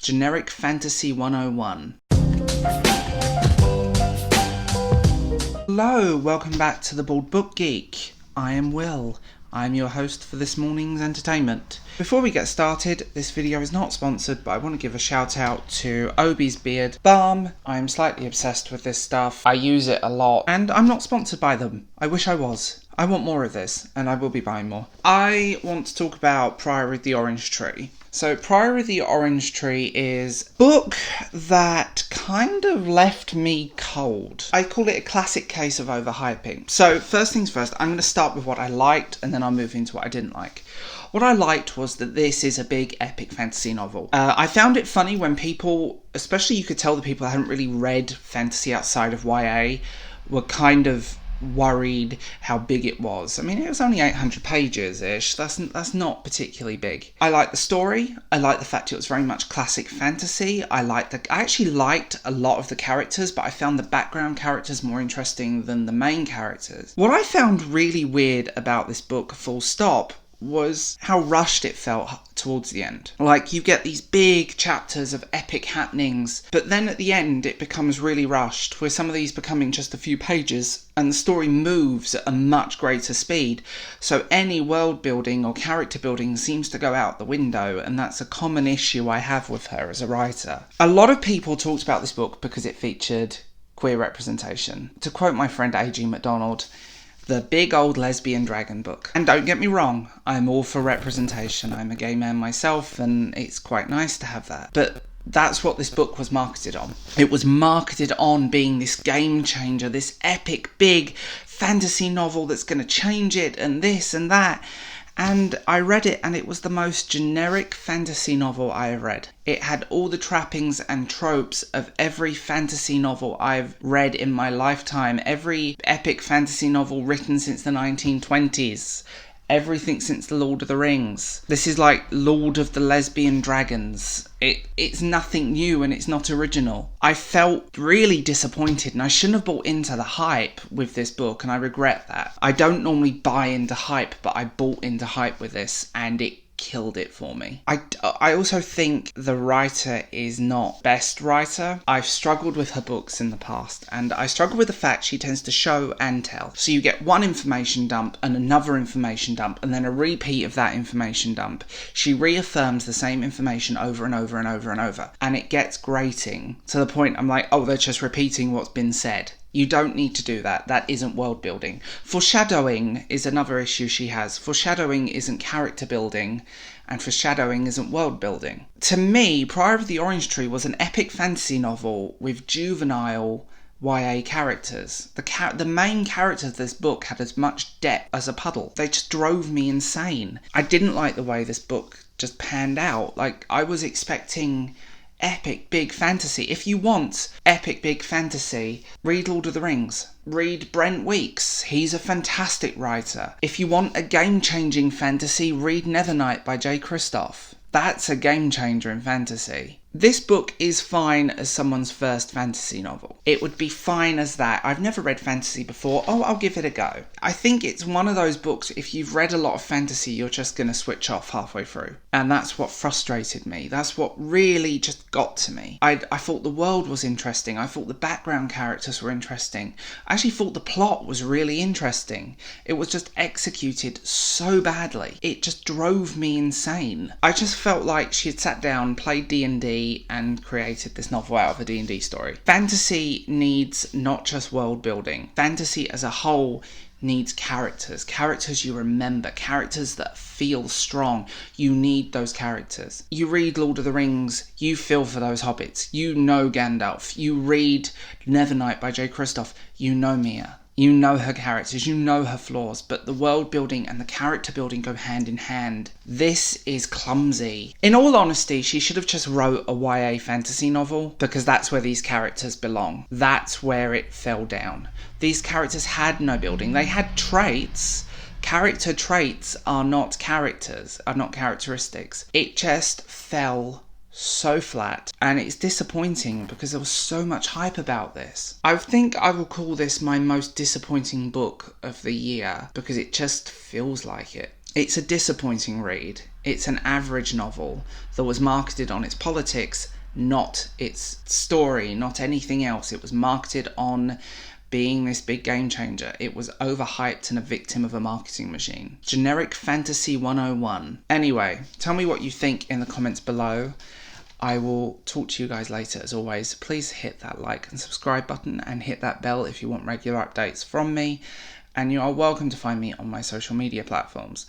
Generic Fantasy 101. Hello, welcome back to the baldbookgeek. I am Will. I am your host for this morning's entertainment. Before we get started, this video is not sponsored, but I want to give a shout out to Obi's Beard Balm. I am slightly obsessed with this stuff. I use it a lot, and I'm not sponsored by them. I wish I was. I want more of this, and I will be buying more. I want to talk about Priory the Orange Tree. So Priory the Orange Tree is a book that kind of left me cold. I call it a classic case of overhyping. So first things first, I'm going to start with what I liked and then I'll move into what I didn't like. What I liked was that this is a big epic fantasy novel. I found it funny when people, especially you could tell the people that hadn't really read fantasy outside of YA, were kind of worried how big it was. I mean, it was only 800 pages-ish. That's not particularly big. I like the story. I like the fact it was very much classic fantasy. I actually liked a lot of the characters, but I found the background characters more interesting than the main characters. What I found really weird about this book, full stop, was how rushed it felt towards the end. Like, you get these big chapters of epic happenings, but then at the end it becomes really rushed, with some of these becoming just a few pages, and the story moves at a much greater speed. So any world building or character building seems to go out the window, and that's a common issue I have with her as a writer. A lot of people talked about this book because it featured queer representation. To quote my friend A.G. MacDonald, the big old lesbian dragon book. And don't get me wrong, I'm all for representation. I'm a gay man myself, and it's quite nice to have that. But that's what this book was marketed on. It was marketed on being this game changer, this epic, big fantasy novel that's going to change it, and this and that. And I read it, and it was the most generic fantasy novel I have read. It had all the trappings and tropes of every fantasy novel I've read in my lifetime. Every epic fantasy novel written since the 1920s. Everything since The Lord of the Rings. This is like Lord of the Lesbian Dragons. It's nothing new and it's not original. I felt really disappointed, and I shouldn't have bought into the hype with this book, and I regret that. I don't normally buy into hype, but I bought into hype with this, and it killed it for me. I also think the writer is not best writer. I've struggled with her books in the past, and I struggle with the fact she tends to show and tell. So you get one information dump and another information dump and then a repeat of that information dump. She reaffirms the same information over and over and over and over, and it gets grating to the point I'm like, oh, they're just repeating what's been said. You don't need to do that. That isn't world building. Foreshadowing is another issue she has. Foreshadowing isn't character building, and foreshadowing isn't world building. To me, Priory of the Orange Tree was an epic fantasy novel with juvenile YA characters. The main characters of this book had as much depth as a puddle. They just drove me insane. I didn't like the way this book just panned out. Like, I was expecting epic big fantasy. If you want epic big fantasy, read Lord of the Rings. Read Brent Weeks. He's a fantastic writer. If you want a game-changing fantasy, read Nevernight by J. Kristoff. That's a game changer in fantasy. This book is fine as someone's first fantasy novel. It would be fine as that. I've never read fantasy before. Oh, I'll give it a go. I think it's one of those books, if you've read a lot of fantasy, you're just going to switch off halfway through. And that's what frustrated me. That's what really just got to me. I thought the world was interesting. I thought the background characters were interesting. I actually thought the plot was really interesting. It was just executed so badly. It just drove me insane. I just felt like she had sat down, played D&D, and created this novel out of a D&D story. Fantasy needs not just world building. Fantasy as a whole needs characters you remember, characters that feel strong. You need those characters. You read Lord of the Rings, you feel for those hobbits. You know Gandalf. You read Nevernight by J. Kristoff, you know Mia. You know her characters, you know her flaws, but the world building and the character building go hand in hand. This is clumsy. In all honesty, she should have just wrote a YA fantasy novel, because that's where these characters belong. That's where it fell down. These characters had no building. They had traits. Character traits are not characters, are not characteristics. It just fell so flat, and it's disappointing because there was so much hype about this. I think I will call this my most disappointing book of the year because it just feels like it. It's a disappointing read. It's an average novel that was marketed on its politics, not its story, not anything else. It was marketed on being this big game changer. It was overhyped and a victim of a marketing machine. Generic fantasy 101. Anyway, tell me what you think in the comments below. I will talk to you guys later. As always, please hit that like and subscribe button and hit that bell if you want regular updates from me. And you are welcome to find me on my social media platforms.